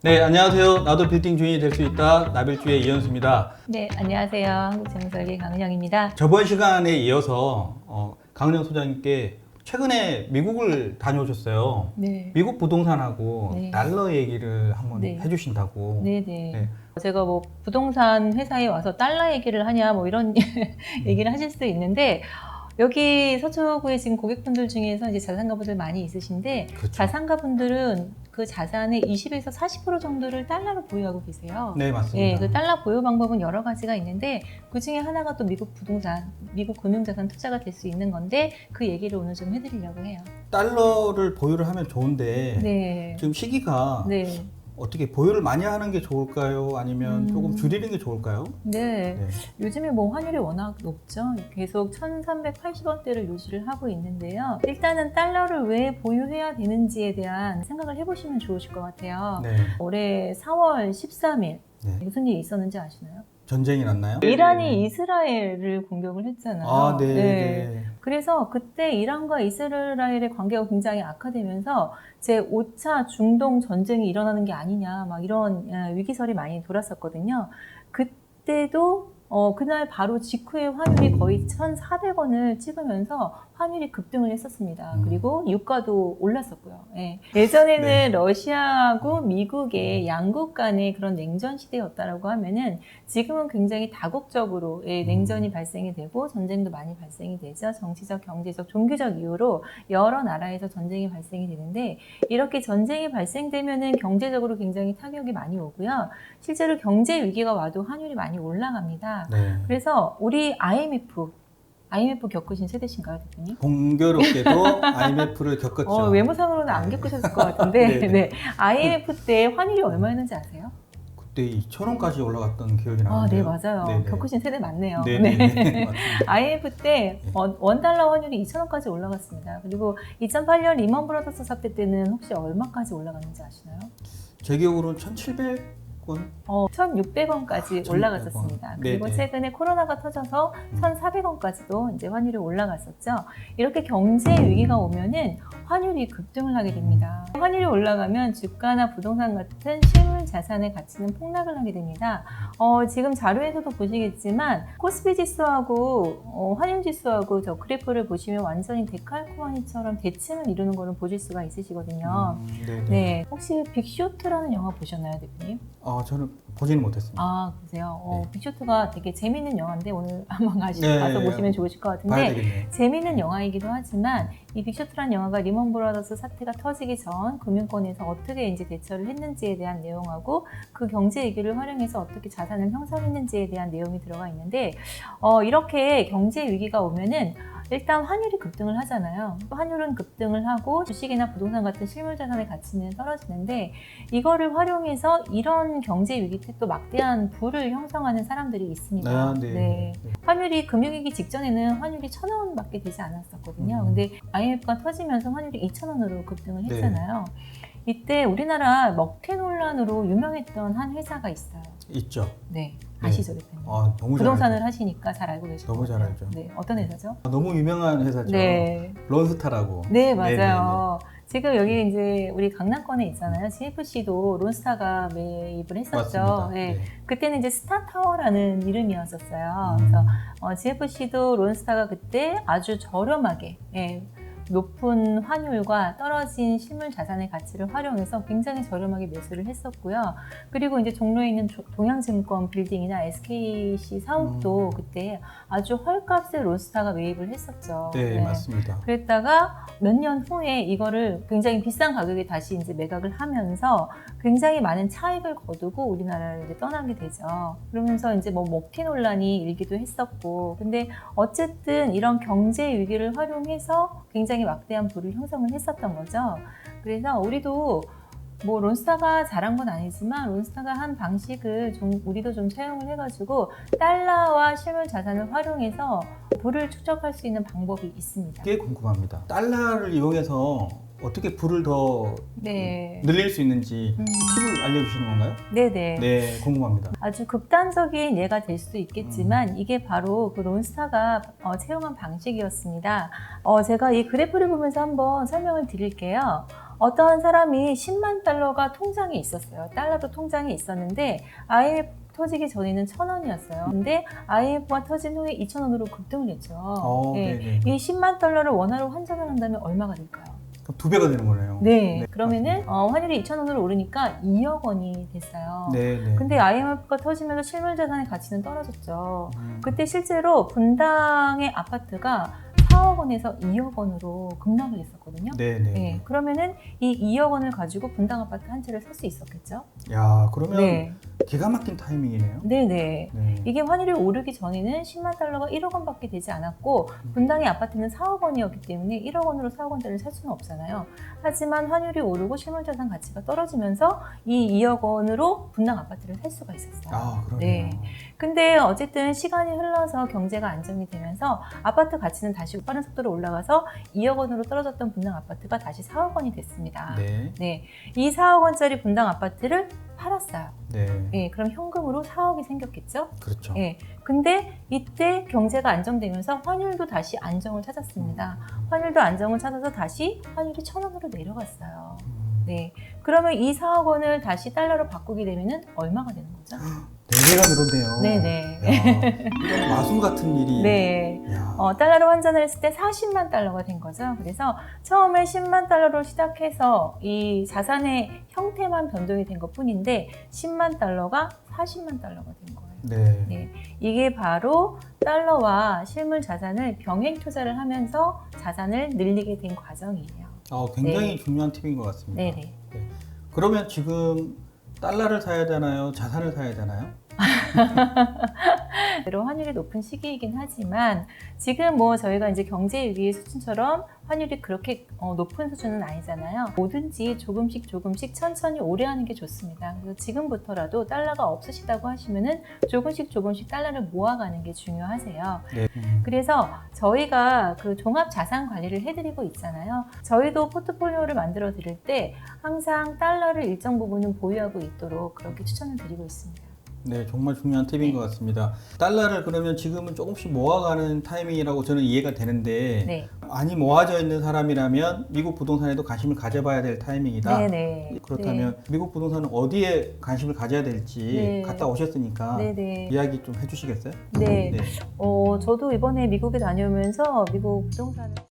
네, 안녕하세요. 나도 빌딩 주인이 될 수 있다. 나빌주의 이현수입니다. 네, 안녕하세요. 한국재무설계 강은영입니다. 저번 시간에 이어서 강은영 소장님께 최근에 미국을 다녀오셨어요. 네. 미국 부동산하고 네. 달러 얘기를 한번 네. 해주신다고. 네네. 네. 제가 뭐 부동산 회사에 와서 달러 얘기를 하냐 뭐 이런 얘기를 하실 수도 있는데 여기 서초구에 지금 고객분들 중에서 이제 자산가분들 많이 있으신데 그렇죠. 자산가분들은 그 자산의 20에서 40% 정도를 달러로 보유하고 계세요. 네, 맞습니다. 예, 그 달러 보유 방법은 여러 가지가 있는데 그 중에 하나가 또 미국 부동산, 미국 금융자산 투자가 될 수 있는 건데 그 얘기를 오늘 좀 해드리려고 해요. 달러를 보유를 하면 좋은데 네. 지금 시기가 네. 어떻게 보유를 많이 하는 게 좋을까요? 아니면 조금 줄이는 게 좋을까요? 네. 네. 요즘에 뭐 환율이 워낙 높죠. 계속 1380원대를 유지를 하고 있는데요. 일단은 달러를 왜 보유해야 되는지에 대한 생각을 해보시면 좋으실 것 같아요. 네. 올해 4월 13일 네. 무슨 일이 있었는지 아시나요? 전쟁이 났나요? 이란이 이스라엘을 공격을 했잖아요. 아, 네. 네. 그래서 그때 이란과 이스라엘의 관계가 굉장히 악화되면서 제5차 중동 전쟁이 일어나는 게 아니냐 막 이런 위기설이 많이 돌았었거든요. 그때도 그날 바로 직후에 환율이 거의 1,400원을 찍으면서 환율이 급등을 했었습니다. 그리고 유가도 올랐었고요. 예. 예전에는 네. 러시아하고 미국의 양국 간의 그런 냉전 시대였다라고 하면은 지금은 굉장히 다국적으로 냉전이 발생이 되고 전쟁도 많이 발생이 되죠. 정치적, 경제적, 종교적 이유로 여러 나라에서 전쟁이 발생이 되는데 이렇게 전쟁이 발생되면은 경제적으로 굉장히 타격이 많이 오고요. 실제로 경제 위기가 와도 환율이 많이 올라갑니다. 네. 그래서 우리 IMF 겪으신 세대신가요, 대표님? 공교롭게도 IMF를 겪었죠. 외모상으로는 안 겪으셨을 것 같은데, 네. 네. IMF 때 환율이 얼마였는지 아세요? 그때 2,000원까지 올라갔던 기억이 나는데요. 네, 맞아요. 네네. 겪으신 세대 많네요. 네네. 네. 맞습니다. IMF 때 원달러 환율이 2,000원까지 올라갔습니다. 그리고 2008년 리먼 브라더스 사태 때는 혹시 얼마까지 올라갔는지 아시나요? 제 기억으로는 1,700원? 1,600원까지 1,600원. 올라갔었습니다. 그리고 네네. 최근에 코로나가 터져서 1,400원까지도 이제 환율이 올라갔었죠. 이렇게 경제 위기가 오면은 환율이 급등을 하게 됩니다. 환율이 올라가면 주가나 부동산 같은 실물 자산의 가치는 폭락을 하게 됩니다. 지금 자료에서도 보시겠지만 코스피 지수하고 환율 지수하고 저 그래프를 보시면 완전히 데칼코마니처럼 대칭을 이루는 거를 보실 수가 있으시거든요. 네네. 네, 혹시 빅쇼트라는 영화 보셨나요, 대표님? 저는 보지는 못했습니다. 아, 그러세요? 네. 빅쇼트가 되게 재밌는 영화인데 오늘 한번 가서 네, 보시면 좋으실 것 봐야 같은데 되겠네요. 재밌는 영화이기도 하지만 이 빅쇼트라는 영화가 리먼 브라더스 사태가 터지기 전 금융권에서 어떻게 이제 대처를 했는지에 대한 내용하고 그 경제 위기를 활용해서 어떻게 자산을 형성했는지에 대한 내용이 들어가 있는데 이렇게 경제 위기가 오면은 일단 환율이 급등을 하잖아요. 환율은 급등을 하고 주식이나 부동산 같은 실물 자산의 가치는 떨어지는데 이거를 활용해서 이런 경제 위기 때 또 막대한 부를 형성하는 사람들이 있습니다. 네. 환율이 금융위기 직전에는 환율이 1,000원밖에 되지 않았었거든요. 근데 IMF가 터지면서 환율이 2,000원으로 급등을 했잖아요. 이때 우리나라 먹튀 논란으로 유명했던 한 회사가 있어요. 있죠. 네. 네. 아시죠, 대표님? 너무 부동산을 잘 알죠. 하시니까 잘 알고 계시죠. 너무 잘 알죠. 네. 어떤 회사죠? 너무 유명한 회사죠. 네. 론스타라고. 네, 맞아요. 지금 여기 이제 우리 강남권에 있잖아요. GFC도 론스타가 매입을 했었죠. 맞습니다. 네. 네. 그때는 이제 스타타워라는 이름이었었어요. 그래서 GFC도 론스타가 그때 아주 저렴하게 높은 환율과 떨어진 실물 자산의 가치를 활용해서 굉장히 저렴하게 매수를 했었고요. 그리고 이제 종로에 있는 동양증권 빌딩이나 SKC 사옥도 그때 아주 헐값에 론스타가 매입을 했었죠. 네, 맞습니다. 그랬다가 몇 년 후에 이거를 굉장히 비싼 가격에 다시 이제 매각을 하면서 굉장히 많은 차익을 거두고 우리나라를 이제 떠나게 되죠. 그러면서 이제 뭐 먹튀 논란이 일기도 했었고, 근데 어쨌든 이런 경제 위기를 활용해서 굉장히 막대한 부를 형성을 했었던 거죠. 그래서 우리도 뭐 론스타가 잘한 건 아니지만 론스타가 한 방식을 좀 우리도 좀 차용을 해가지고 달러와 실물 자산을 활용해서 부를 축적할 수 있는 방법이 있습니다. 그게 궁금합니다. 달러를 이용해서 어떻게 부를 더 네. 늘릴 수 있는지 팁을 알려주시는 건가요? 네네. 네, 궁금합니다. 아주 극단적인 예가 될 수도 있겠지만 이게 바로 그 론스타가 채용한 방식이었습니다. 제가 이 그래프를 보면서 한번 설명을 드릴게요. 어떠한 사람이 10만 달러가 통장에 있었어요. 달러도 통장에 있었는데 IMF 터지기 전에는 1,000원이었어요. 근데 IMF가 터진 후에 2,000원으로 급등을 했죠. 네네. 이 10만 달러를 원화로 환전을 한다면 얼마가 될까요? 그럼 2배가 되는 거네요. 네. 그러면은 환율이 2,000원으로 오르니까 2억 원이 됐어요. 네네. 근데 IMF가 터지면서 실물 자산의 가치는 떨어졌죠. 그때 실제로 분당의 아파트가 4억 원에서 2억 원으로 급락을 했었거든요. 네네. 네. 그러면은 이 2억 원을 가지고 분당 아파트 한 채를 살 수 있었겠죠? 야, 그러면 네. 기가 막힌 타이밍이네요. 네네. 네. 이게 환율이 오르기 전에는 10만 달러가 1억 원밖에 되지 않았고 분당의 아파트는 4억 원이었기 때문에 1억 원으로 4억 원짜리를 살 수는 없잖아요. 하지만 환율이 오르고 실물자산 가치가 떨어지면서 이 2억 원으로 분당 아파트를 살 수가 있었어요. 아, 그러네요. 네. 근데 어쨌든 시간이 흘러서 경제가 안정이 되면서 아파트 가치는 다시 빠른 속도로 올라가서 2억 원으로 떨어졌던 분당 아파트가 다시 4억 원이 됐습니다. 네. 네. 이 4억 원짜리 분당 아파트를 팔았어요. 네. 네, 그럼 현금으로 4억이 생겼겠죠? 그렇죠. 네, 근데 이때 경제가 안정되면서 환율도 다시 안정을 찾았습니다. 환율도 안정을 찾아서 다시 환율이 1,000원으로 내려갔어요. 네, 그러면 이 4억 원을 다시 달러로 바꾸게 되면은 얼마가 되는 거죠? 4배가 늘었네요. 네네. 이건 마술 같은 일이. 네. 야. 달러로 환전을 했을 때 40만 달러가 된 거죠. 그래서 처음에 10만 달러로 시작해서 이 자산의 형태만 변동이 된 것 뿐인데 10만 달러가 40만 달러가 된 거예요. 네. 네, 이게 바로 달러와 실물 자산을 병행 투자를 하면서 자산을 늘리게 된 과정이에요. 굉장히 네. 중요한 팁인 것 같습니다. 네네. 그러면 지금 달러를 사야 되나요? 자산을 사야 되나요? 대로 환율이 높은 시기이긴 하지만 지금 뭐 저희가 이제 경제 위기의 수준처럼 환율이 그렇게 높은 수준은 아니잖아요. 뭐든지 조금씩 천천히 오래 하는 게 좋습니다. 그래서 지금부터라도 달러가 없으시다고 하시면은 조금씩 달러를 모아가는 게 중요하세요. 네. 그래서 저희가 그 종합 자산 관리를 해드리고 있잖아요. 저희도 포트폴리오를 만들어 드릴 때 항상 달러를 일정 부분은 보유하고 있도록 그렇게 추천을 드리고 있습니다. 네, 정말 중요한 팁인 것 같습니다. 달러를 그러면 지금은 조금씩 모아가는 타이밍이라고 저는 이해가 되는데 네. 많이 모아져 있는 사람이라면 미국 부동산에도 관심을 가져봐야 될 타이밍이다. 네네. 그렇다면 미국 부동산은 어디에 관심을 가져야 될지 네. 갔다 오셨으니까 네네. 이야기 좀 해주시겠어요? 네. 저도 이번에 미국에 다녀오면서 미국 부동산을